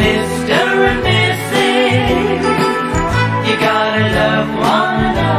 Mr. and Mrs. You gotta love one another.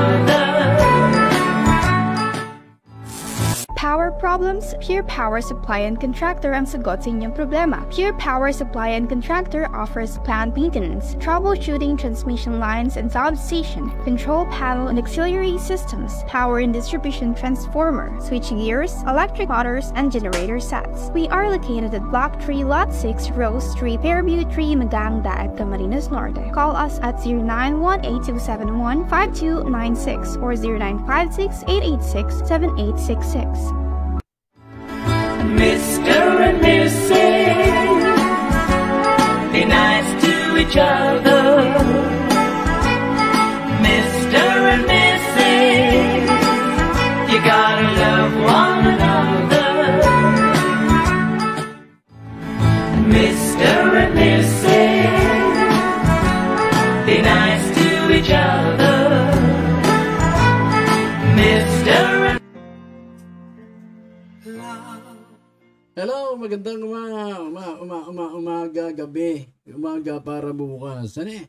Power problems? Pure Power Supply and Contractor ang sagot sa inyong problema. Pure Power Supply and Contractor offers plant maintenance, troubleshooting transmission lines and substation, control panel and auxiliary systems, power and distribution transformer, switch gears, electric motors, and generator sets. We are located at Block 3, Lot 6, Rose Street, Fairview 3, Maganga at Camarines Norte. Call us at 0918-271-5296 or 0956-886-7866. Mr. and Mrs. Be nice to each other. Mr. and Mrs. You gotta love one another. Mr. and Mrs. Be nice to each other. Mr. and Hello, magandang umaga, gabi. Umaga para bukas. Ano eh?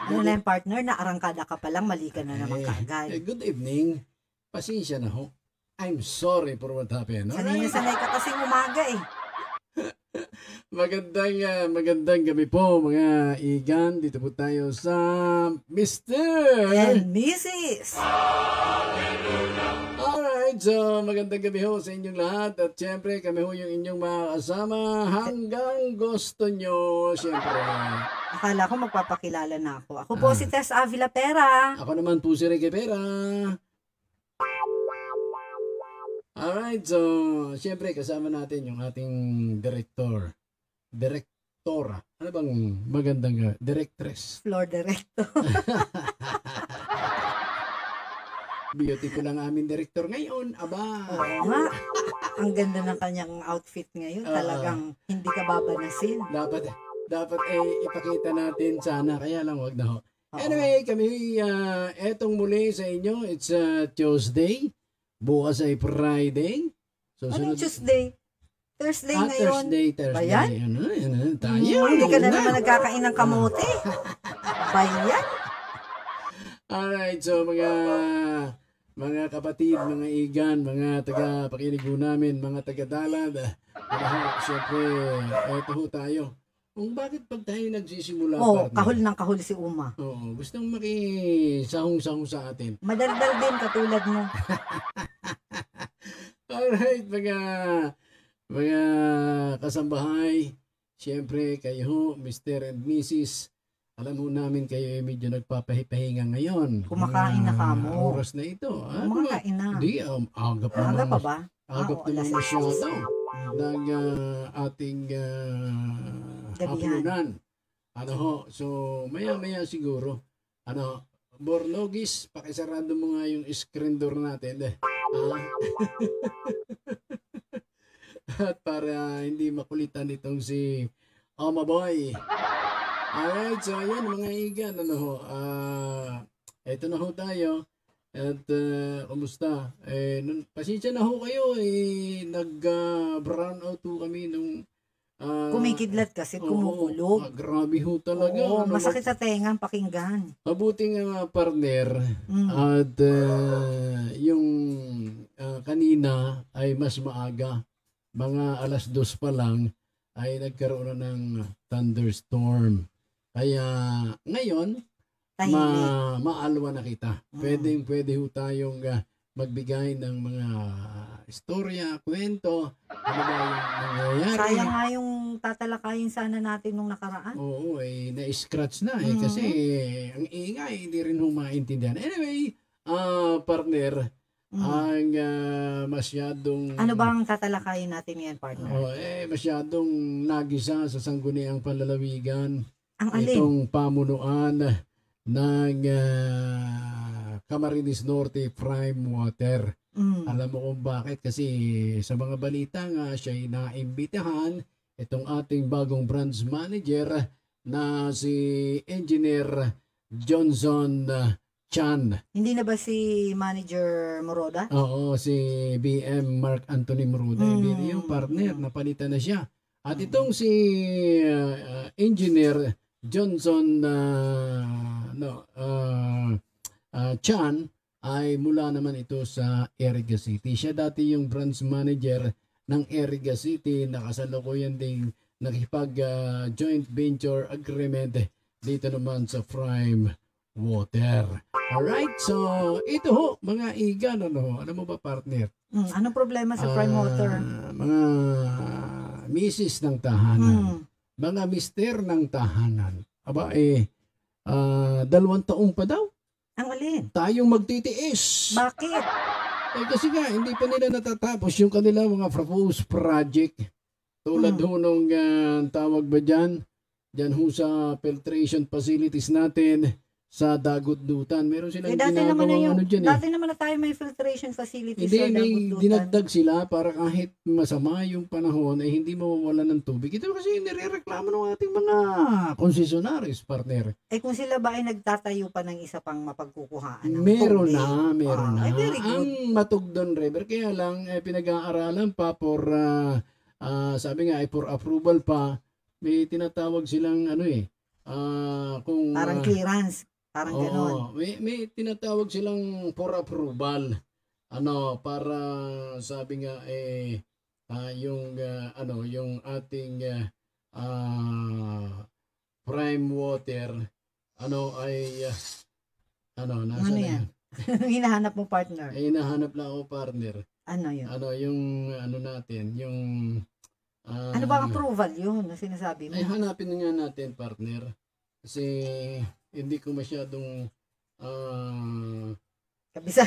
Ano na yung partner, na arangkada ka pa lang, mali ka na naman kaagad. Good evening. Pasensya na ho. I'm sorry for what happened. Sanay ka kasing umaga eh. Magandang gabi po mga igan. Dito po tayo sa Mr. And Mrs. Alright, so magandang gabi ho sa inyong lahat. At syempre kami ho yung inyong mga kasama hanggang gusto nyo. Syempre. Akala ko magpapakilala na ako. Ako po si Tess Avila Pera. Ako naman po si Ricky Pera. Alright, so syempre kasama natin yung ating direktora. Ano bang magandang directress? Floor director. Beautiful ang aming director ngayon. Aba. Oo nga. Ang ganda ng kanyang outfit ngayon. Talagang hindi ka babanasin. Dapat ipakita natin sana. Kaya lang wag na ho. Anyway, kami etong muli sa inyo. It's Tuesday. Bukas ay Friday. So, anong Tuesday? Thursday ngayon. Thursday. Bayan? Ano, tayo. Hindi ka na naman nagkakain ng kamote. Bayan? Alright, so mga kapatid, mga igan, mga taga-pakinig ho namin, mga taga-dalad. Siyempre, eto ho tayo. Kung bakit pag tayo nagsisimula, partner? Kahul ng kahul si Uma. Oo, gustong makisahong-sahong sa atin. Madaldal din, katulad mo. Alright, mga kasambahay, siyempre kayo ho, Mr. and Mrs. Alam ho namin kayo ay medyo nagpapahinga ngayon. Kumakain na ka mo. Oras na ito. Kumakain na. Hindi, agap naman. Aga pa ba? Agap naman masyado. Ng ating hapunan. Ano ho, so maya-maya siguro. Ano, Bornogis, pakisarado mo nga yung screen door natin. At para hindi makulitan itong si Oma Boy. Alright, so ayan mga igan, ano ho, eto na ho tayo, at kumusta, pasensya na ho kayo, nag-brown out ho kami nung, kumikidlat kasi, kumukulog. Grabe ho talaga. Oo, masakit sa tenga, pakinggan. Mabuting partner, at yung kanina ay mas maaga, mga 2:00 pa lang, ay nagkaroon na ng thunderstorm. Kaya ngayon, maalwa na kita. Pwede ho tayong magbigay ng mga istorya, kwento, ano ba yung nangyayari. Sayang nga yung tatalakayin sana natin nung nakaraan. Oo, na-scratch na kasi ang ingay, hindi rin ho maintindihan. Anyway, partner, ang masyadong... Ano ba ang tatalakayin natin ngayon, partner? Masyadong nagisa sa sangguniang panlalawigan. Ang alin? Itong pamunuan ng Camarines Norte Prime Water. Alam mo kung bakit? Kasi sa mga balita nga siya'y naimbitahan itong ating bagong branch manager na si Engineer Johnson Chan. Hindi na ba si Manager Moroda? Oo, si BM Mark Anthony Moroda. Hindi na yung partner, napalitan na siya. At itong si Engineer Johnson Chan ay mula naman ito sa Eriga City. Siya dati yung branch manager ng Eriga City, nakasalukuyan ding nakipag joint venture agreement dito naman sa Prime Water. Alright, so ito ho, mga igan, ano mo ba partner? Anong problema sa Prime Water? Mga misis ng tahanan, mga mister ng tahanan. Aba 2 taon pa daw. Ang alin? Tayong magtitiis. Bakit? Kasi nga, hindi pa nila natatapos yung kanilang mga proposed project. Tulad ho nung tawag ba dyan? Dyan ho sa filtration facilities natin sa Dagudutan. Meron silang ginagawang dyan Dati naman na tayo may filtration facilities Hindi, sa may Dagudutan. dinagdag sila para kahit masama yung panahon ay hindi mawawala ng tubig. Ito kasi nirereklamo ng ating mga konsesionaris, partner. Kung sila ba ay nagtatayo pa ng isa pang mapagkukuhaan ng Meron tubig? na. Ay, very good. Ang Matugdon River, kaya lang pinag-aaralan pa for, sabi nga ay for approval pa. May tinatawag silang kung Parang clearance. Parang ganon. May tinatawag silang for approval. Para sabi nga yung ating Prime Water nasa yan? Hinahanap mo, partner? Hinahanap lang ako, partner. Ano yun? Yung natin, yung ano ba ang approval yun na sinasabi mo? ay hanapin na nga natin, partner. Kasi hindi ko masyadong Kabisa.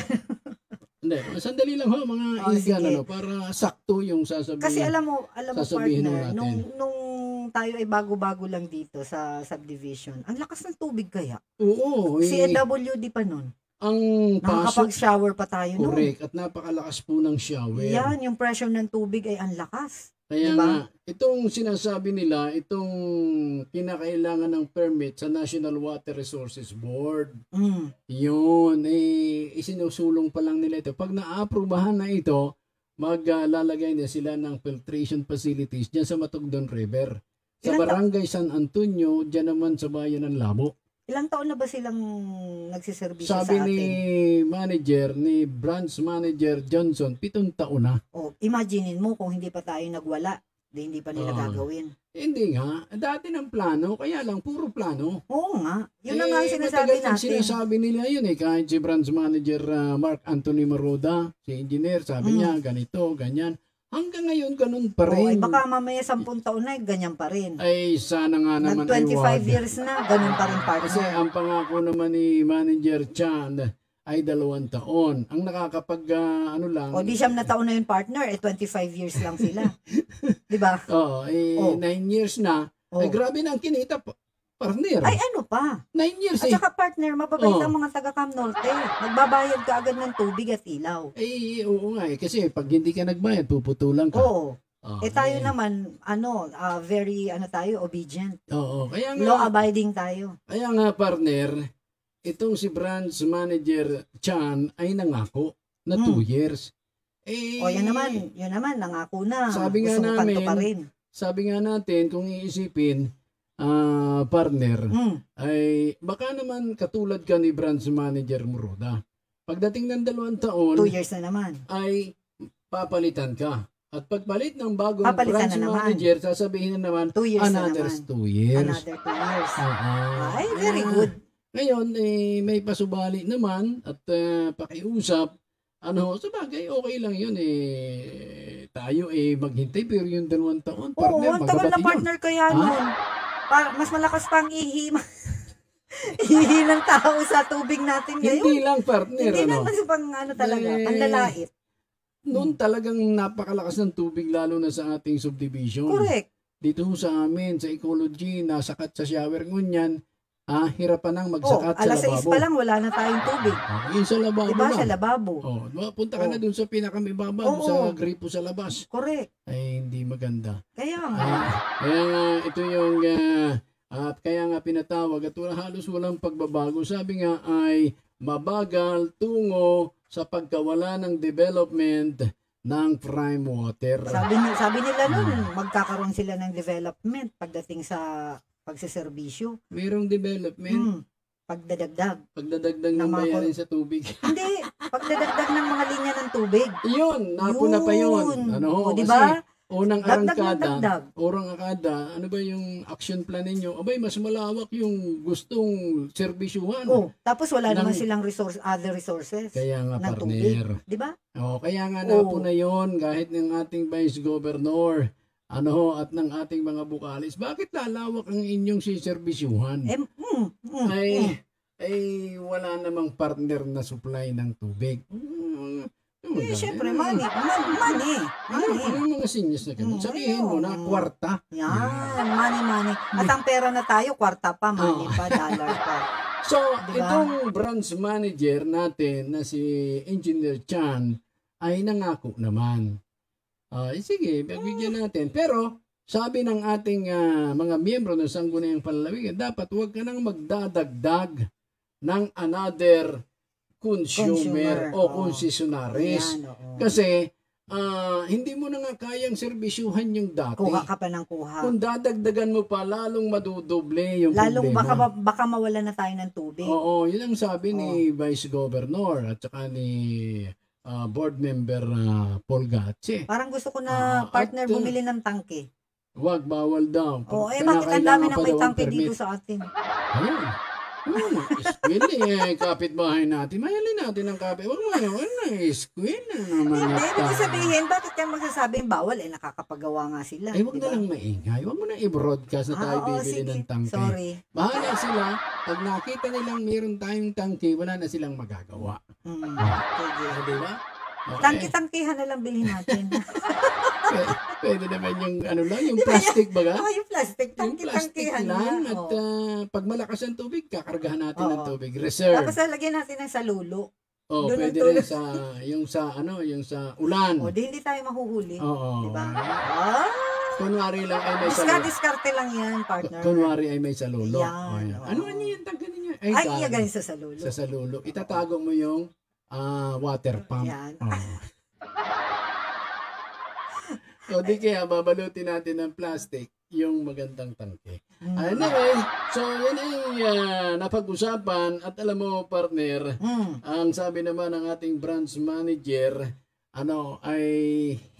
hindi, sandali lang ho mga igan, para sakto yung sasabihin. Kasi alam mo sasabihin partner, natin. nung tayo ay bago-bago lang dito sa subdivision, ang lakas ng tubig kaya. Oo. CWD pa nun. Ang pasok, Nakakapag-shower pa tayo nun. correct, at napakalakas po ng shower. Yan, yung pressure ng tubig ay ang lakas. Kaya diba? nga, itong sinasabi nila, itong kinakailangan ng permit sa National Water Resources Board. Yun, isinusulong pa lang nila ito. Pag naaprubahan na ito, maglalagay na sila ng filtration facilities dyan sa Matugdon River. Sa Barangay San Antonio, dyan naman sa bayan ng Labo. Ilang taon na ba silang nagsiservisyo sa atin? Sabi ni branch manager Johnson, 7 taon na. Imaginein mo kung hindi pa tayo nagwala, hindi pa nila gagawin. Hindi nga. Dati ng plano, kaya lang puro plano. Oo nga. Yun na nga ang sinasabi natin. Sinasabi nila yun kahit si branch manager Mark Anthony Maroda, si engineer, sabi niya ganito, ganyan. Hanggang ngayon ganun pa rin. Baka mamaya 10 taon na, ganyan pa rin. Ay, sana nga naman Nag 25 years na, ganun pa rin partner. Kasi ang pangako naman ni Manager Chan ay 2 taon. Ang nakakapag lang. Di 9 na taon na yung partner, 25 years lang sila. Di ba? 9 years na. Ay, grabe na ang kinita, partner. Ay, ano pa? 9 years At saka partner, mababait ang mga taga Cam Norte. Nagbabayad ka agad ng tubig at ilaw. Oo nga kasi pag hindi ka nagbayad, puputulan ka. Oo. Tayo naman, very, tayo, obedient. Oo. Kaya nga, law-abiding tayo. Kaya nga, partner, itong si branch manager Chan ay nangako na 2 years. Yan naman, nangako na. Sabi nga Gusto namin, pa rin. Sabi nga natin, kung iisipin, partner, ay baka naman katulad ka ni branch manager Muroda. Pagdating ng 2 taon, 2 years na naman, ay papalitan ka. At pagpalit ng bagong papalitan branch na manager, sasabihin na naman, 2 years another na naman. 2 years. Another 2 years. Ay, very good. Ngayon, may pasubali naman at pakiusap. Sabagay, okay lang yun tayo maghintay pero yung 2 taon, partner, ang tagal na partner kaya nun. Mas malakas pang ihi ng tao sa tubig natin ngayon. Hindi lang, partner. Hindi lang mas pang talaga, panlalait. Noon talagang napakalakas ng tubig lalo na sa ating subdivision. Correct. Dito sa amin, sa ecology, nasakat sa shower ngunyan, hirapan nang magsakat sa lababo. Alas 6 pa lang, wala na tayong tubig. Yun sa lababo diba, lang. sa lababo. Punta ka na dun sa pinakamibaba, sa gripo sa labas. Correct. Ay, hindi maganda. Kaya nga. Kaya nga, ito yung, kaya nga pinatawag at halos walang pagbabago. Sabi nga ay mabagal tungo sa pagkawala ng development ng prime water. Sabi nila nun, magkakaroon sila ng development pagdating sa pagsiservisyo. Mayroong development. Pagdadagdag. Pagdadagdag ng Ng mga bayarin sa tubig. Hindi, pagdadagdag ng mga linya ng tubig. Yun, napuna pa yun. Ano, O, di kasi ba? unang Dagdag ng arangkada, dagdag. ano ba yung action plan ninyo? Abay, mas malawak yung gustong serbisyuhan. Oh, tapos wala naman Ng- silang other resources. Kaya nga, ng tubig. partner. Di ba? Kaya nga Oo. napuna yun, kahit ng ating Vice Governor, at ng ating mga bukalis, bakit lalawak ang inyong siserbisyuhan? Ay, wala namang partner na supply ng tubig. Eh, syempre, money. Money. Ano yung mga sinyas na ganun? Sabihin mo na, kwarta. Yan, money. At ang pera na tayo, kwarta pa, money pa, dollar pa. So, Diba? itong branch manager natin na si Engineer Chan ay nangako naman. Sige, bigyan natin. Pero, sabi ng ating mga miyembro ng Sangguniang Panlalawigan, dapat huwag ka nang magdadagdag ng another consumer o concessionaries. Yan, oo. Kasi, hindi mo na nga kayang serbisyuhan yung dati. Kuha ka pa ng kuha. Kung dadagdagan mo pa, lalong madudoble yung Lalong problema. baka mawala na tayo ng tubig. Oo, yun ang sabi ni Vice Governor at saka ni board member Paul Gatche. Parang gusto ko na partner at, bumili ng tangke. Wag, bawal daw. Bakit ang Kinakailangan dami pa nang may daw ang tangke permit. dito sa atin? Ayun. Squid kapitbahay natin. Mahalin natin ang kapit. Huwag mo squid na naman. Hindi, ibig sabihin, bakit kayo magsasabing bawal? Nakakapagawa nga sila. Huwag diba? na lang maingay. Huwag mo na i-broadcast na tayo oo, bibili sige. ng tangke. Sorry. Bahala sila. Pag nakita nilang mayroon tayong tangke, wala na silang magagawa. Sige. Diba? Okay. Tangki-tangkihan na lang bilhin natin. Pwede naman yung yung plastic baga. Yung plastic, Yung plastic tangki-tangkihan lang. na. At Oo. pag malakas ang tubig, kakargahan natin ng Oo. tubig. Reserve. Tapos lalagyan natin ng salulo. Oh, doon ang pwede rin yung sa ulan. O, di hindi tayo mahuhuli. Oo. Diba? Kunwari lang ay may salulo. Diskarte lang yan, partner. Kunwari ay may salulo. Yan, Oh, yan. oo. Ano yung tangka niya? Ay, galing iyagayin sa salulo. sa salulo. Itatago mo yung water pump. Yan. Oh. O di kaya babalutin natin ng plastic yung magandang tangke. Anyway, so yan ay napag-usapan at alam mo partner, ang sabi naman ng ating branch manager ay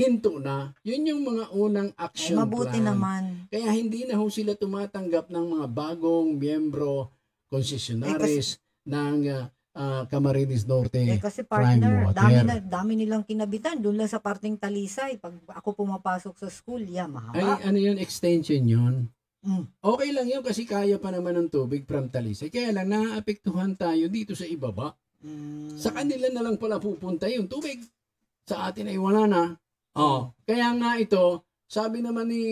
hinto na. Yun yung mga unang action Mabuti plan. naman. Kaya hindi na ho sila tumatanggap ng mga bagong miyembro concessionaries ng Camarines Norte Kasi Prime partner, Water. dami nilang kinabitan. Doon lang sa parting Talisay. Pag ako pumapasok sa school, mahaba. Ay, ano yun? Extension yun? Mm. Okay lang yun kasi kaya pa naman ng tubig from Talisay. Kaya lang naaapektuhan tayo dito sa ibaba. Sa kanila na lang pala pupunta yung tubig. Sa atin ay wala na. Kaya nga ito, sabi naman ni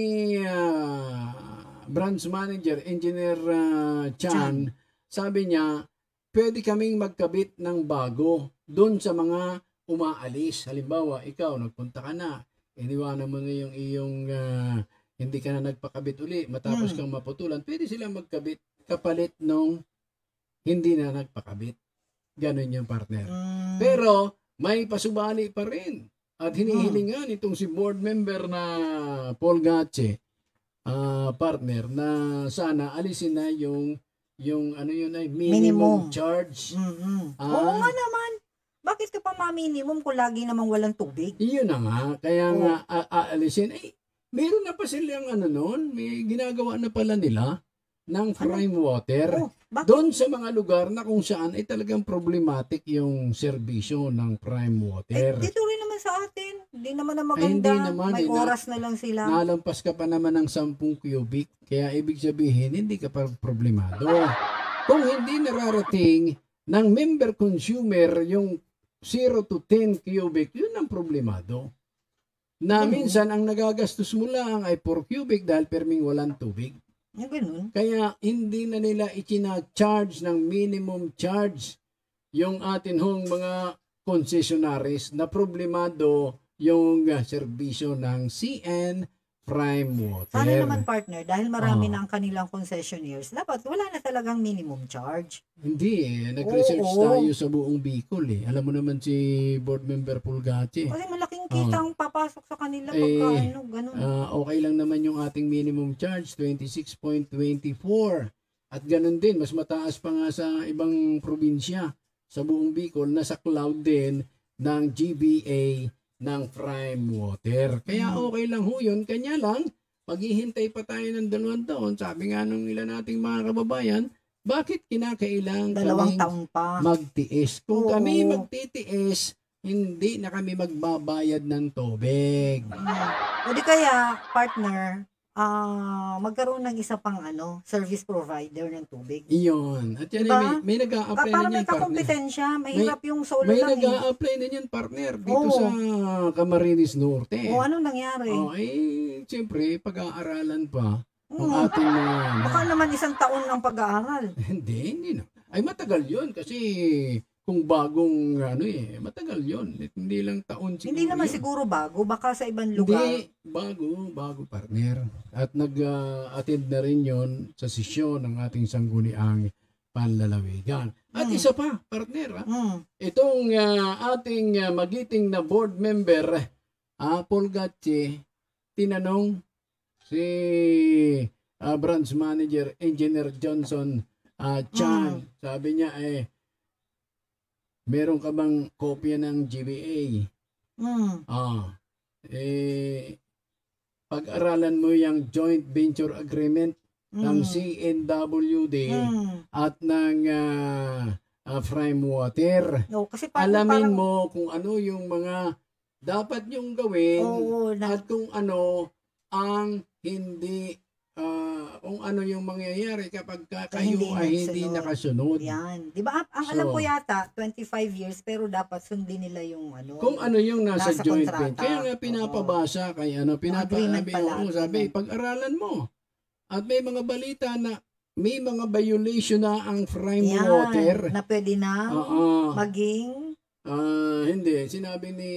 branch manager, Engineer Chan, sabi niya, pwede kaming magkabit ng bago doon sa mga umaalis. Halimbawa, ikaw, nagpunta ka na, iniwanan mo na yung iyong hindi ka na nagpakabit uli, matapos kang maputulan, pwede silang magkabit kapalit nung hindi na nagpakabit. Ganon yung partner. Pero, may pasubali pa rin. At hinihilingan itong si board member na Paul Gatche, partner, na sana alisin na yung ay minimum charge. Oo nga naman. Bakit ka pa ma-minimum kung lagi namang walang tubig? Iyon na nga. Kaya nga aalisin. Meron na pa silang noon. May ginagawa na pala nila ng prime water. Doon sa mga lugar na kung saan ay talagang problematic yung serbisyo ng prime water. Dito rin naman sa atin. Hindi naman na maganda. Hindi naman, may oras na lang sila. Nalampas ka pa naman ng 10 cubic. Kaya ibig sabihin, hindi ka pa problemado. Kung hindi nararating ng member consumer yung 0 to 10 cubic, yun ang problemado. Na minsan, ang nagagastos mo lang ay 4 cubic dahil perming walang tubig. Yung ganun. Kaya hindi na nila itina-charge ng minimum charge yung atin hong mga concessionaries na problemado yung serbisyo ng CN Prime Water. Sana naman partner, dahil marami na ang kanilang concessionaires, dapat wala na talagang minimum charge. Hindi nag-research tayo sa buong Bicol Alam mo naman si board member Pulgati. Kasi malaking yung kitang papasok sa kanila Eh, pagka ano, ganun. Okay lang naman yung ating minimum charge, 26.24. At ganun din, mas mataas pa nga sa ibang probinsya sa buong Bicol na sa cloud din ng GBA ng Prime Water. Kaya okay lang ho yun. Kanya lang, maghihintay pa tayo ng 2 taon. Sabi nga nung ilan nating mga kababayan, bakit kinakailang 2 kaming taon pa. magtiis? Kung Oo. kami magtitiis, hindi na kami magbabayad ng tubig. O di kaya, partner, magkaroon ng isa pang service provider ng tubig. Iyon. At yan Diba? ay may nag-a-apply Para na may yan, partner. kakompetensya, mahirap yung solo May lang eh. nag-a-apply na yan, partner, dito Oo. sa Camarines Norte. O anong nangyari? Siyempre, pag-aaralan pa ng Oo. ating mga... Baka naman 1 taon ng pag-aaral. Hindi na. Ay, matagal yun kasi kung bagong matagal yun. Hindi lang taon siguro. Hindi naman yun. siguro bago, baka sa ibang lugar. Hindi, bago partner. At nag-attend na rin yon sa sesyon ng ating sangguniang panlalawigan. At isa pa, partner, itong ating magiting na board member, Paul Gatche, tinanong si branch manager, Engineer Johnson Chan. Sabi niya, meron ka bang kopya ng GBA? Pag-aralan mo yung joint venture agreement ng CNWD at ng Prime Water. No, kasi Alamin mo kung ano yung mga dapat yung gawin at kung ano ang hindi kung ano yung mangyayari kapag kayo ay hindi nakasunod. Yan. Di ba? Ang alam ko yata, 25 years, pero dapat sundin nila yung Kung ano yung nasa joint venture. kontrata. Kaya nga pinapabasa, kaya Agreement pala. sabi, pag-aralan mo. At may mga balita na may mga violation na ang Prime Water. Na pwede na maging... Hindi. Sinabi hindi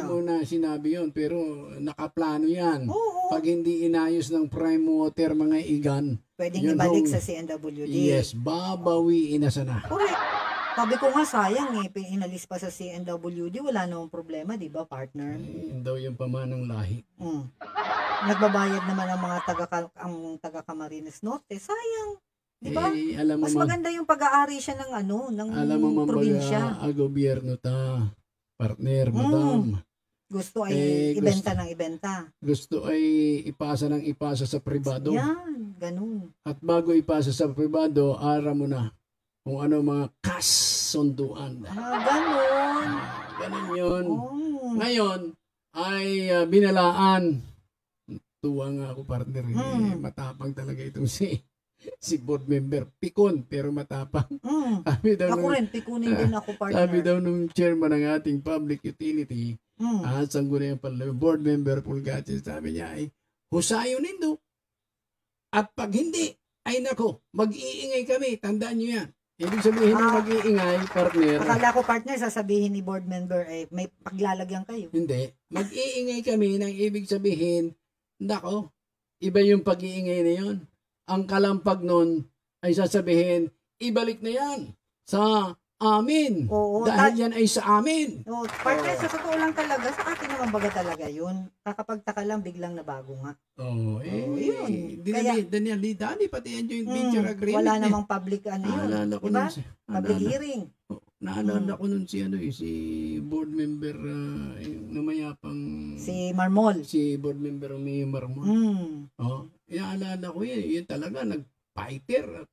mo na sinabi yun, pero nakaplano yan. Pag hindi inayos ng Prime Water, mga igan. Pwedeng ibalik sa CNWD. Yes, babawiin na sana. Correct. Sabi ko nga sayang inalis pa sa CNWD, wala namang problema, di ba, partner? Yun daw yung pamanang lahi. Nagbabayad naman ang mga taga Camarines Norte. Sayang. Di ba? Alam mo, Mas maganda yung pag-aari siya ng alam mo, probinsya. gobyerno ta, partner, madam. Gusto ay ibenta ng ibenta. Gusto ay ipasa ng ipasa sa pribado. Yan, ganun. At bago ipasa sa pribado, aram mo na kung ano mga kasunduan. Ganun. Ganun yun. Ngayon, ay binalaan. Tuwa nga ako, partner. Matapang talaga itong si board member. Pikon, pero matapang. Ako rin, pikunin din ako, partner. Sabi daw nung chairman ng ating public utility, sangguniang board member Pulgache, sabi niya ay, husayo nindo. At pag hindi, ay nako, mag-iingay kami. Tandaan niyo yan. Ibig sabihin ng mag-iingay, partner. Akala ko, partner, sasabihin ni board member, may paglalagyan kayo. Hindi. Mag-iingay kami ng ibig sabihin, nako, iba yung pag-iingay na yun. Ang kalampag nun ay sasabihin, ibalik na yan sa amin. Dahil yan ay sa amin. Partner, sa totoo lang talaga, sa atin naman baga talaga yun. Kakapagtaka lang, biglang nabago nga. Yun. Daniel, Dani, pati yung joint venture agreement. Wala namang public yun. Diba? Public hearing. Naalala ko nun si board member namayapang si Marmol. Si board member May Marmol. Inaalala ko yun talaga nag-fighter at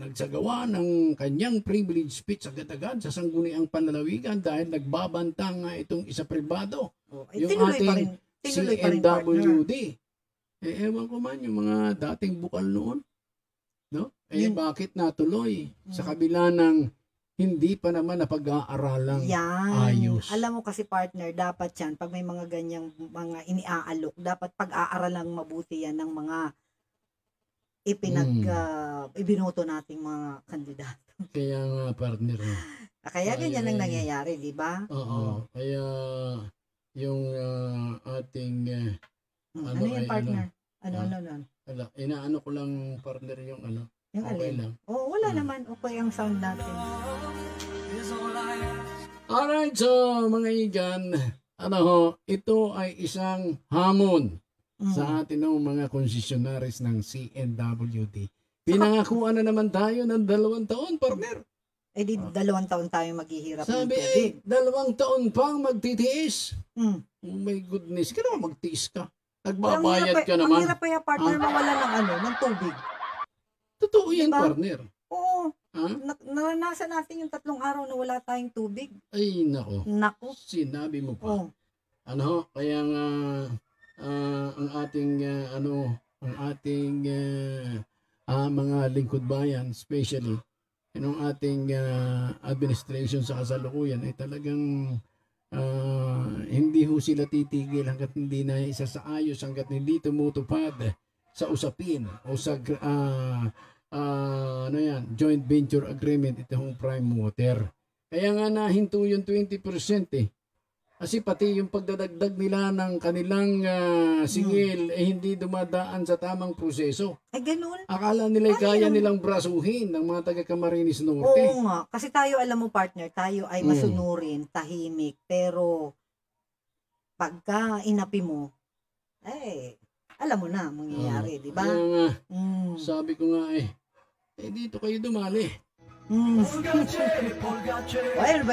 nagsagawa ng kanyang privilege speech agad-agad sa sangguniang panlalawigan dahil nagbabanta nga itong isa pribado. Yung ating CNWD. Ewan ko man yung mga dating bukal noon. No? Bakit natuloy sa kabila ng hindi pa naman napag-aaralang ayos. Alam mo kasi, partner, dapat yan, pag may mga ganyang mga iniaalok, dapat pag-aaralang mabuti yan ng mga ibinoto nating mga kandidato. Kaya nga, partner. Kaya ganyan ang nangyayari, di ba? Oo. Kaya yung ating ano yung partner? Ano? Inaano ko lang, partner, yung Yung okay alin? lang. Wala naman. Okay ang sound natin. Alright, so mga igan, ano ho, ito ay isang hamon Mm. sa atin ng mga konsesionaris ng CNWD. Pinangakuan na naman tayo ng 2 taon, partner. Eh di 2 taon tayo maghihirap ng Sabi tubig. ay, 2 taon pang magtitiis. Mm. Oh my goodness, kailangan magtiis ka. Ang Nagbabayad hirap, ka ang naman. hirap kaya partner mawala ng tubig. Totoo yan, Diba? partner. Oo, Ha? naranasan natin yung 3 araw na wala tayong tubig. Ay, nako. Nako. Sinabi mo pa. Oh. Ano ho, kaya nga ang ating mga lingkod bayan, especially yung ating administration sa kasalukuyan ay talagang hindi ho sila titigil hanggat hindi na isasaayos, hanggat hindi tumutupad sa usapin o sa joint venture agreement itong Prime Water. Kaya nga nahinto yung 20% eh. Kasi pati yung pagdadagdag nila ng kanilang singil hindi dumadaan sa tamang proseso. Ay, ganun. Akala nila kaya nilang brasuhin ng mga taga Camarines Norte. Oo nga. Kasi tayo, alam mo partner, tayo ay masunurin, tahimik. Pero, pagka inapi mo, alam mo na, mangyayari, di ba? Kaya nga, Mm. sabi ko nga dito kayo dumali. Mm. Ay,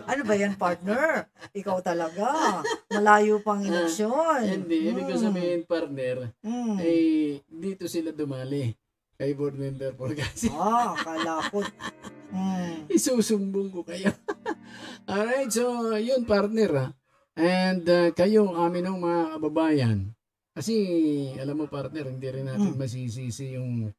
ano ba yan, partner? Ikaw talaga. Malayo pang eleksyon. Hindi, ibig ko sabihin, partner, Mm. dito sila dumali kay board member Polgasi. Kala ko. Mm. Isusumbong ko kayo. Alright, so yun partner And kayo, amin ng mga kababayan, kasi alam mo partner, hindi rin natin masisisi yung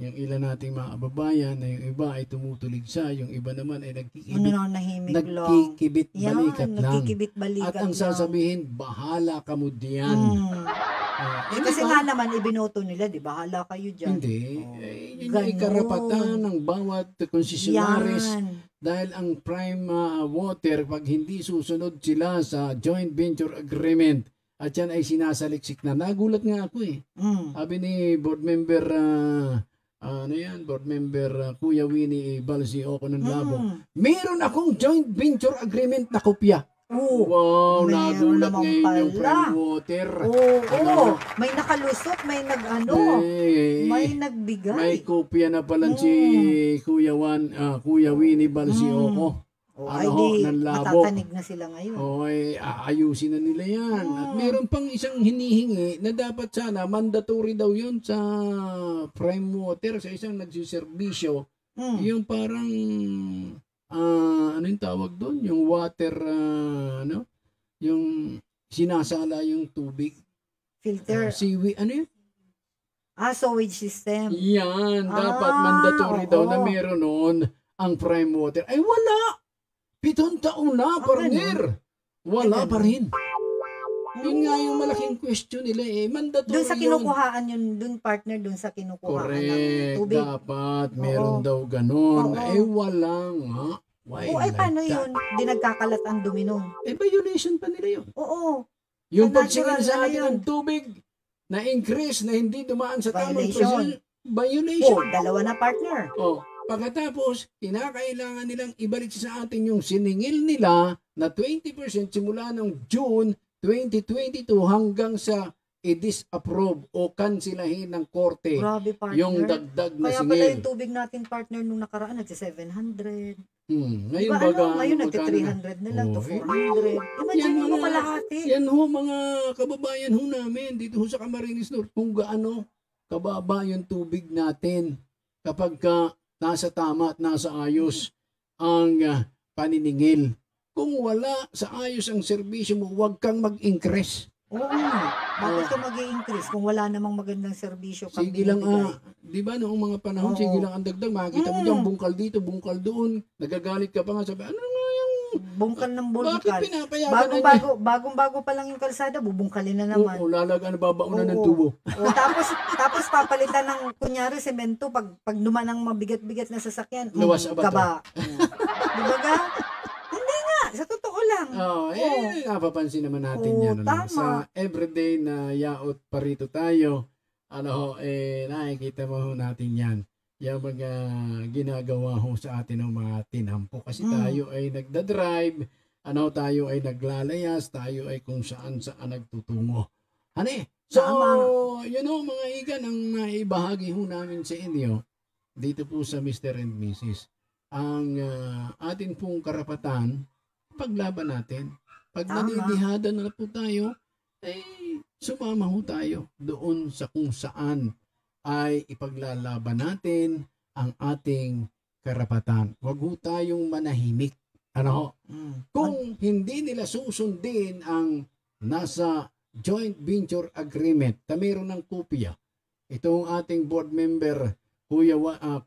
yung ilan nating mga kababayan na yung iba ay tumutulig sa, yung iba naman ay Nananahimik lang. nagkikibit-balikat lang. Nagkikibit-balikat At ang lang. sasabihin, bahala ka mo diyan. Kasi nga naman, ibinoto nila, di bahala kayo dyan. Hindi. Oh. Yun yung ikarapatan ng bawat konsesionaris. Yan. Dahil ang Prime Water, pag hindi susunod sila sa joint venture agreement, at yan ay sinasaliksik na. Nagulat nga ako eh. Sabi ni board member, board member Kuya Winnie Balsi Oco ng Labo, meron akong joint venture agreement na kopya. Wow, meron nagulat naman ngayon yung pala. Prime Water. May nakalusot, may may nagbigay. May kopya na pala si Kuya Winnie Balsi Oco. Ng Labo. Matatanig na sila ngayon. Aayusin na nila yan. At meron pang isang hinihingi na dapat sana mandatory daw yun sa Prime Water, sa isang nagsiservisyo. Yung parang ano yung tawag doon? Yung water, yung sinasala yung tubig. Filter. Ano yun? Sewage system. Yan, dapat mandatory daw na meron noon ang Prime Water. Ay wala! 7 taon na, partner. Wala pa rin. Yun nga yung malaking question nila mandatory doon sa kinukuhaan yun, doon partner, doon sa kinukuhaan ng tubig. Dapat meron daw ganon. Wala nga. Paano yun? Di nagkakalat ang dumi nun. Violation pa nila yun. Oo. Yung pagsingil sa atin ng tubig na increase na hindi dumaan sa tamang proseso. Violation. 2 na partner. Pagkatapos, kinakailangan nilang ibalik sa atin yung siningil nila na 20% simula ng June 2022 hanggang sa i-disapprove o kansilahin ng korte. Grabe, partner. Yung dagdag na Kaya singil. pala yung tubig natin, partner, nung nakaraan, nagsi-700. Ngayon ngayon nagsi-300 na lang to 400. Imagine mo kalahati. Yan ho mga kababayan ho namin dito ho sa Camarines Norte kung gaano kababa yung tubig natin kapag nasa tama at nasa ayos ang paniningil. Kung wala sa ayos ang serbisyo mo, huwag kang mag-increase. Bakit ka mag-i-increase kung wala namang magandang serbisyo kang sige lang binibigay? di ba noong mga panahon, sige lang ang dagdag, makikita mo dyan, bungkal dito, bungkal doon, nagagalit ka pa nga, sabi, ano nga yung bungkal ng bungkal? Bakit pinapayagan Bagong-bago pa lang yung kalsada, bubungkalin na naman. Babaunan ng tubo. Tapos papalitan ng, kunyari, semento, pag duman ng mabigat-bigat na sasakyan, Luwas abato. kaba. Di ba ga? Hindi nga, sa totoo lang. Napapansin naman natin yan. Sa everyday na yaot pa rito tayo, nakikita mo natin yan. Yung mga ginagawa ho sa atin ng mga tinampo. Kasi tayo ay nagdadrive tayo ay naglalayas, tayo ay kung saan nagtutungo. So, Tama. mga igan, ang maibahagi ho namin sa inyo dito po sa Mr. and Mrs. Ang atin pong karapatan, paglaban natin. Pag Tama. nanidihada na po tayo, sumama ho tayo doon sa kung saan ay ipaglalaban natin ang ating karapatan. Huwag ho tayong manahimik. Kung hindi nila susundin ang nasa joint venture agreement na mayroon ng kopya, itong ating board member, Kuya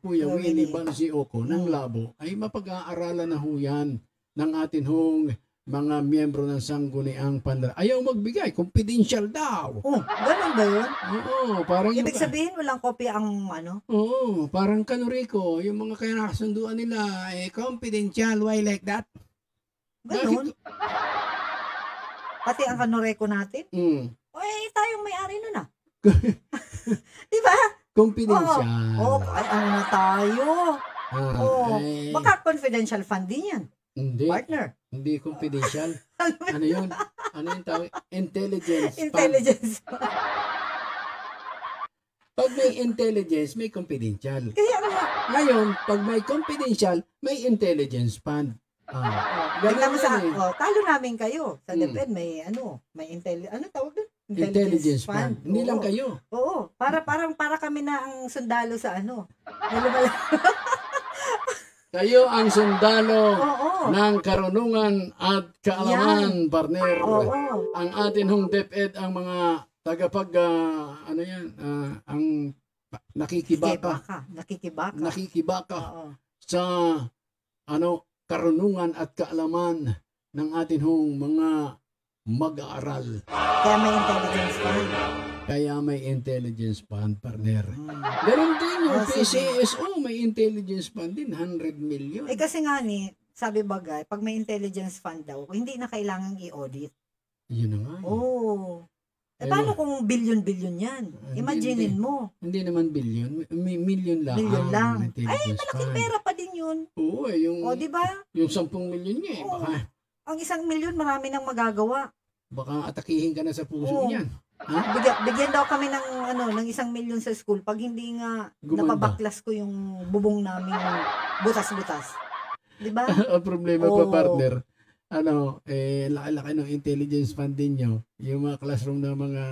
Willie Balsioco ng Labo, ay mapag-aaralan na ho yan ng atin hong mga miyembro ng Sangguniang Panlalawigan. Ayaw magbigay, confidential daw. Ganun ba yun? Oo, parang Ibig sabihin, walang kopya ang Oo, parang Kanurico, yung mga kinasunduan nila, confidential, why like that? Ganun. Pati ang kanoreko natin. Tayong may-ari nun Di ba? Confidential. Ano na tayo? Baka confidential fund din yan. Hindi. Partner. Hindi confidential. Ano yun? Ano yung tawag? Intelligence. Intelligence. Pag may intelligence, may confidential. Kaya Ngayon, pag may confidential, may intelligence fund. Tignan mo talo namin kayo. Sa DepEd may tawag doon? Intelligence fund. Hindi lang kayo. Oo. Para kami na ang sundalo sa Kayo ang sundalo ng karunungan at kaalaman, partner. Ang atin hong DepEd, ang mga tagapag, ang nakikibaka sa, karunungan at kaalaman ng atin hong mga mag-aaral. Kaya may intelligence fund, partner. Ganun din yung PCSO, may intelligence fund din, 100 million. Kasi nga sabi bagay, pag may intelligence fund daw, hindi na kailangang i-audit. Yun na nga. Paano kung billion-billion yan? Imaginein mo. Hindi naman billion, million lang. Million lang. Malaking pera pa din yun. Oo, di ba? Yung 10 million nga baka. Ang 1 million, marami nang magagawa. Baka atakihin ka na sa puso niyan. Bigyan daw kami ng 1 million sa school pag hindi nga napabaklas ko yung bubong namin butas-butas. Di ba? Ang problema pa, partner, laki-laki ng intelligence fund din nyo, yung mga classroom ng mga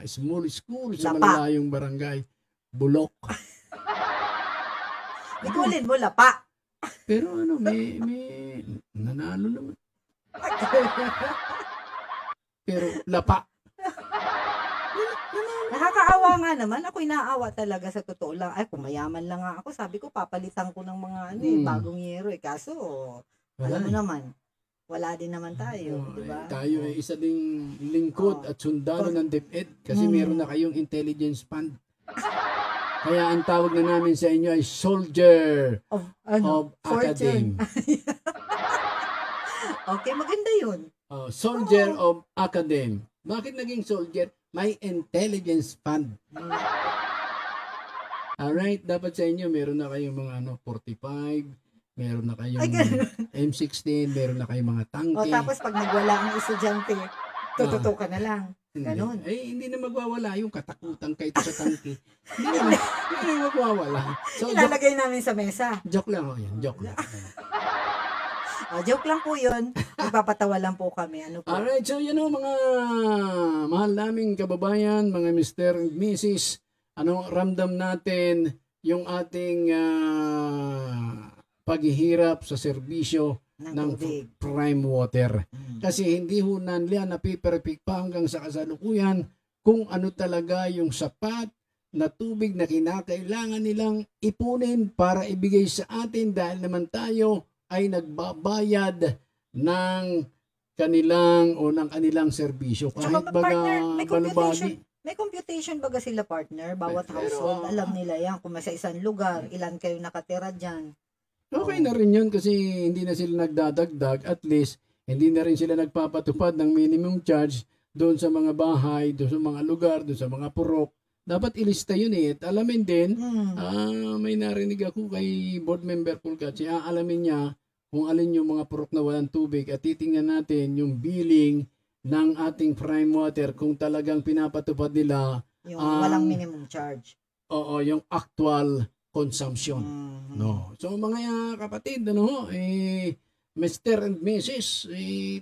small school sa malalayong barangay, bulok. Ikulin mo, lapa. Pero may nanalo naman. Pero lapa. Nakakaawa nga naman. Ako'y naawa talaga sa totoo lang. Kung mayaman lang nga ako, sabi ko, papalitan ko ng mga bagong yero. Kaso, alam mo naman, wala din naman tayo, di ba? Tayo ay isa ding lingkod at sundalo ng DepEd kasi meron na kayong intelligence fund. Kaya ang tawag na namin sa inyo ay Soldier of Academy. Okay, maganda yun. Soldier of Academy. Bakit naging soldier? May intelligence fund. Alright, dapat sa inyo meron na kayong mga 45, meron na kayong M16, meron na kayong mga tangke. Tapos pag nagwala ang estudyante, tututukan na lang. Ganon. Hindi na magwawala yung katakutan kayo sa tangke. Hindi na magwawala. So, ilalagay namin sa mesa. Joke lang yan. Joke lang. Joke lang po yun. Nagpapatawa lang po kami. Alright, so mga mahal naming kababayan, mga Mr. and Mrs. Ramdam natin yung ating paghihirap sa serbisyo ng prime water. Kasi hindi ho nila napiperfect pa hanggang sa kasalukuyan kung ano talaga yung sapat na tubig na kinakailangan nilang ipunin para ibigay sa atin dahil naman tayo ay nagbabayad ng kanilang serbisyo. Kahit balubagi. May computation baga sila, partner? Bawat household, alam nila yan. Kung sa isang lugar, ilan kayo nakatira dyan. Okay na rin yun kasi hindi na sila nagdadagdag. At least, hindi na rin sila nagpapatupad ng minimum charge doon sa mga bahay, doon sa mga lugar, doon sa mga purok. Dapat ilista yun At alamin din, may narinig ako kay board member Pulgat, alamin niya kung alin yung mga purok na walang tubig at titingnan natin yung billing ng ating prime water kung talagang pinapatupad nila Yung walang minimum charge. yung actual consumption. Mm. No. So mga kapatid, Mr. and Mrs.,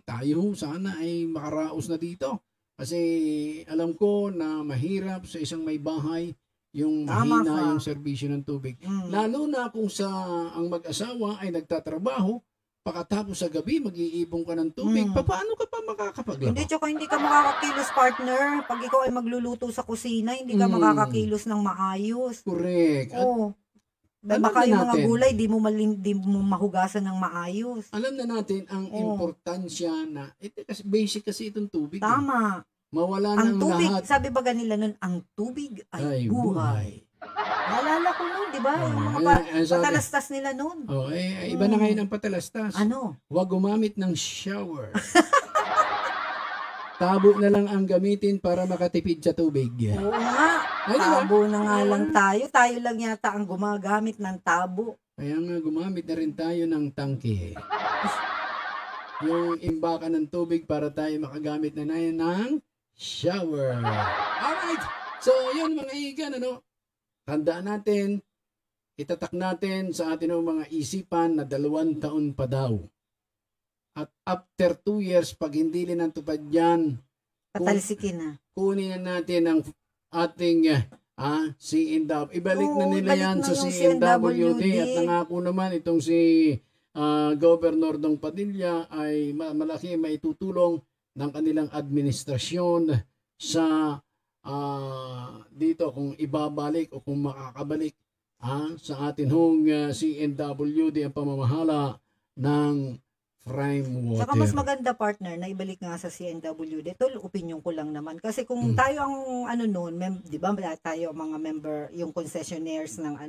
tayo sana ay makaraos na dito. Kasi alam ko na mahirap sa isang may bahay yung Tama mahina ka. yung serbisyo ng tubig. Mm. Lalo na kung ang mag-asawa ay nagtatrabaho, pagkatapos sa gabi mag-iipon ka ng tubig, Mm. paano ka pa makakapaglaba? Hindi, tsaka hindi ka makakakilos, partner. Pag ikaw ay magluluto sa kusina, hindi ka Mm. makakakilos ng maayos. Correct. At Oo. alam Baka na yung mga natin. gulay, di mo mahugasan ng maayos. alam na natin ang Oo. importansya na, kasi basic kasi itong tubig. Tama. Mawala na Ang ang tubig, lahat sabi ba ganila nun, ang tubig ay ay buhay. Naalala ko nun, di ba? Yung mga sabi, patalastas nila nun. iba na ngayon ang patalastas. Ano? Huwag gumamit ng shower. Tabo na lang ang gamitin para makatipid sa tubig. Oo nga. Ay, di ba? Tabo na nga lang tayo. Tayo lang yata ang gumagamit ng tabo. Kaya nga gumamit na rin tayo ng tangke. Yung imbakan ng tubig para tayo makagamit na ng shower. Alright! So, yun mga igan, tandaan natin, itatak natin sa ating mga isipan na 2 taon pa daw. At after 2 years, pag hindi rin natupad yan, Patalsikin na. kunin na natin ang ating CNW. Ibalik na Oo, nila ibalik yan na sa yung CNWD. CNWD. At nangako naman itong si Governor Dong Padilla ay malaki maitutulong ng kanilang administrasyon sa dito kung ibabalik o kung makakabalik sa atin hong CNWD ang pamamahala ng prime water. Saka mas maganda, partner, na ibalik nga sa CNWD. Ito, opinion ko lang naman. Kasi kung tayo ang di ba tayo mga member, yung concessionaires ng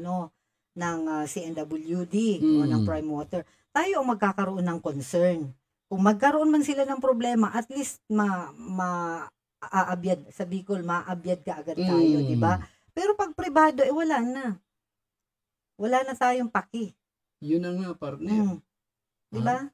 ng CNWD o ng prime water, tayo ang magkakaroon ng concern. Kung magkaroon man sila ng problema, at least aabyad sa Bicol, maabyad ka agad tayo, di ba? Pero pag pribado, wala na. Wala na tayong paki. Yun na nga, partner. Di ba?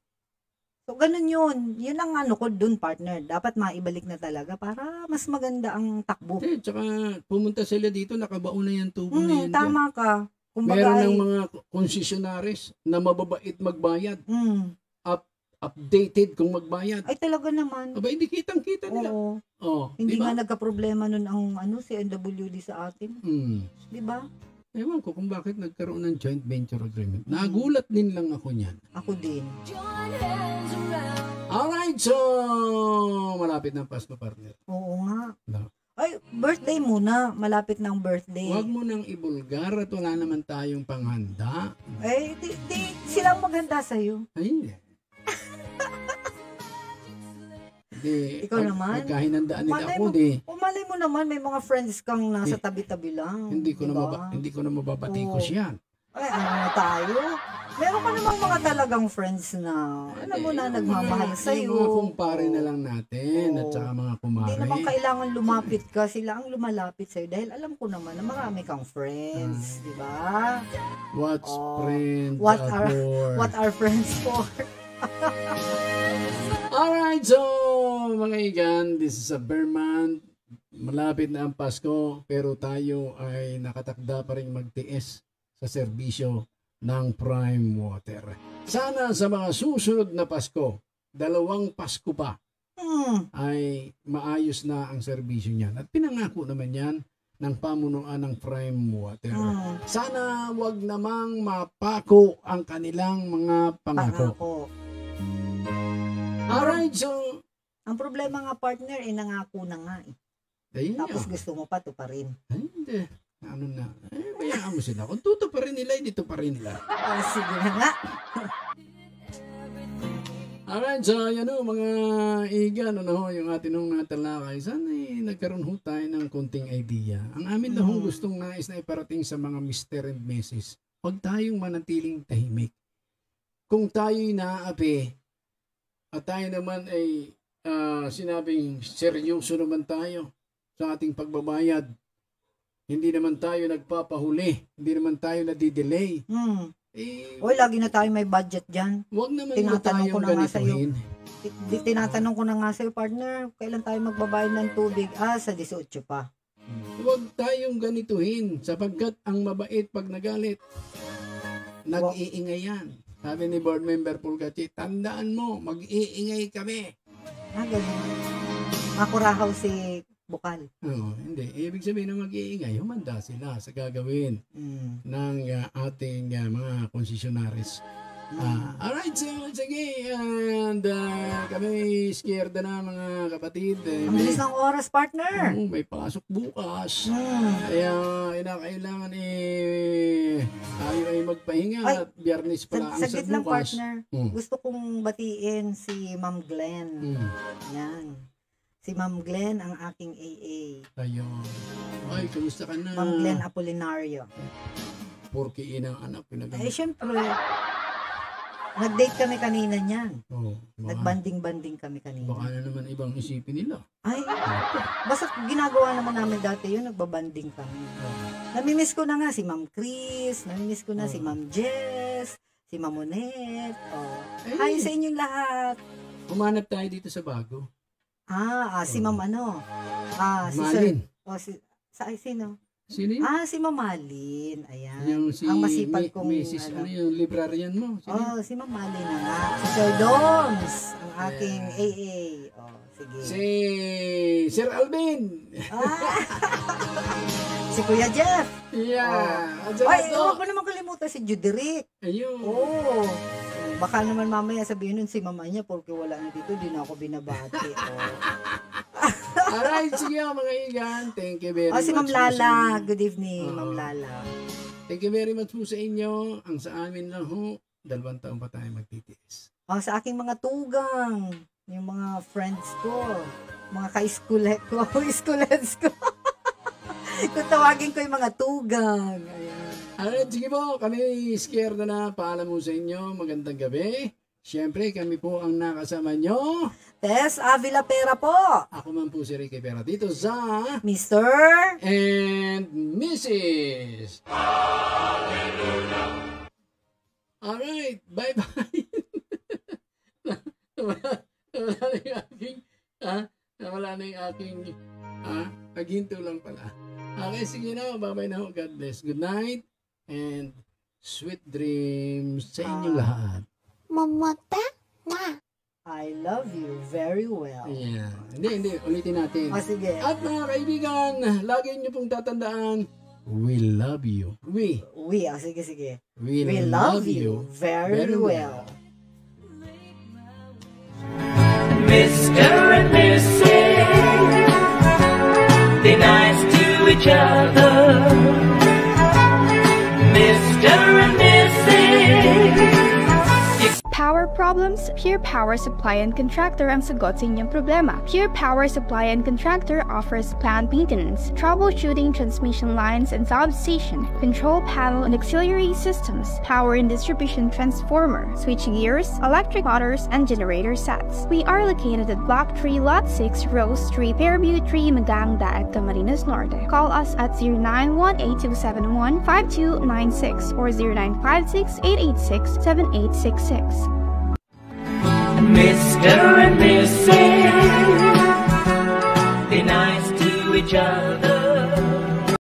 So, ganun yun. Yun ang ko dun, partner. Dapat maibalik na talaga para mas maganda ang takbo. Tsaka pumunta sila dito, nakabaon na yung tubo na yan. Tama ka. Meron ng mga concessionaires na mababait magbayad. Updated kung magbayad. Ay, talaga naman. Aba, hindi kitang-kita nila. Oo. Hindi nga nagka-problema nun ang si NWD sa atin. Di ba? Ewan ko kung bakit nagkaroon ng joint venture agreement. Nagulat din lang ako niyan. Ako din. Alright, so malapit na ang Pasko, partner. Oo nga. No. Ay, birthday muna. Malapit ng birthday. Huwag mo nang ibulgar at wala naman tayong panghanda. Eh, di sila ang maghanda sa'yo. Ay, hindi. Hindi. Ikaw naman? Pagkahinandaan nila ako, di. Malay mo naman, may mga friends kang nasa tabi-tabi lang. Hindi ko diba? na mababatikos yan. Ay, na tayo? Meron ka namang mga talagang friends na, alam mo na, nagmamahal sa'yo. Yung mga kumpare na lang natin at saka mga kumare. Hindi naman kailangan lumapit ka, sila ang lumalapit sa'yo dahil alam ko naman na marami kang friends, di ba? What's friends What are friends for? Alright, so mga igan, this is a bare month. Malapit na ang Pasko, pero tayo ay nakatakda pa rin magtiis sa serbisyo ng prime water. Sana sa mga susunod na Pasko, 2 Pasko pa, ay maayos na ang serbisyo niyan. At pinangako naman yan ng pamunuan ng prime water. Sana wag namang mapako ang kanilang mga pangako. Alright, so ang problema nga, partner, nangako na nga eh. ayun Tapos yun. gusto mo pa to pa rin. Ay, hindi. Ano na? Bayaan mo sila. Kung tuto pa rin nila, dito pa rin nila. Sige na nga. Alright, so yan o, mga igan, yung atin nung natalakay. Sana nagkaroon ho tayo ng konting idea. Ang amin na gustong nais na iparating sa mga Mr. and Mrs. Huwag tayong manatiling tahimik. Kung tayo'y naaapi, at tayo naman ay sinabing seryoso naman tayo sa ating pagbabayad. Hindi naman tayo nagpapahuli. Hindi naman tayo nadidelay. Oy, lagi na tayo may budget dyan. Huwag naman Tinatanong ko tayong na nga sa'yo. ganituhin. Tinatanong ko na nga sa'yo, partner, kailan tayo magbabayad ng tubig? Sa 18 pa. Huwag tayong ganituhin sapagkat ang mabait pag nagalit, nag-iingay yan. Sabi ni board member Pulgachi, tandaan mo, mag-iingay kami. Ganun. Makurahaw si Bukal. Hindi. Ibig sabihin na mag-iingay, humanda sila sa gagawin ng ating mga konsesionaris. Alright, so sige. And kami scared na mga kapatid. Ang bilis ng oras, partner. May pasok bukas. Kaya kailangan tayo ay magpahinga at biyernes pala ang sa saglit lang, bukas. partner. Gusto kong batiin si Ma'am Glenn. Yan. Si Ma'am Glenn, ang aking AA. Ayun. Ay, kumusta ka na? Ma'am Glenn Apolinario. Porke inang anak. Siyempre. Nag-date kami kanina niyan. Baka Nagbanding-banding kami kanina. na naman ibang isipin nila. Ay, basta ginagawa naman namin dati yun, nagbabanding kami. Namimiss ko na nga si Ma'am Chris, namimiss ko na si Ma'am Jess, si Ma'am Monet. Hi sa inyong lahat. Humanap tayo dito sa bago. Si Ma'am si Malin. sino? Sino yun? Si Ma'am Malin. Ayan. Yung si ang masipag kong Mrs. Ano yung librarian mo? Sino? Si Ma'am Malin na nga. Si Sir Doms, ang aking AA. Sige. Si Sir Alvin. Si Kuya Jeff. Yeah. Huwag mo naman kalimutan si Juderick. Ayun. Baka naman mamaya sabihin nun si mama niya porque wala na dito, di na ako binabati. Alright, sige mga igan. Thank you very much. Si Ma'am Lala. Good evening, Ma'am Lala. Thank you very much po sa inyo. Ang sa amin lang 2 taon pa tayo magtitiis. Sa aking mga tugang, yung mga friends ko, mga ka-school ko, schoolheads ko. Kung tawagin ko yung mga tugang. Ayan. Alright, sige po, kami scared na. Paalam mo sa inyo. Magandang gabi. Siyempre, kami po ang nakasama nyo. Tess Avila Pera po. Ako man po si Ricky Pera dito sa Mr. and Mrs. Alright, bye-bye. Nawala na yung aking paghinto lang pala. Okay, sige na. Bye-bye na ho. God bless. Good night and sweet dreams sa inyong lahat. Mamata na. I love you very well. Yeah. Hindi. Ulitin natin. Sige. At mga kaibigan, lagi niyo pong tatandaan, we love you. We, Sige. we love you very well. Mr. and Mrs. Be nice to each other. Mr. and Mrs. Power problems? Pure Power Supply and Contractor ang sagot sa inyong problema. Pure Power Supply and Contractor offers plant maintenance, troubleshooting transmission lines and substation, control panel and auxiliary systems, power and distribution transformer, switch gears, electric motors, and generator sets. We are located at Block 3, Lot 6, Rose Street, Fairview 3, Maganga at Camarines Norte. Call us at 0918-271-5296 or 0956-886-7866. Mr. and Mrs. Be nice to each other.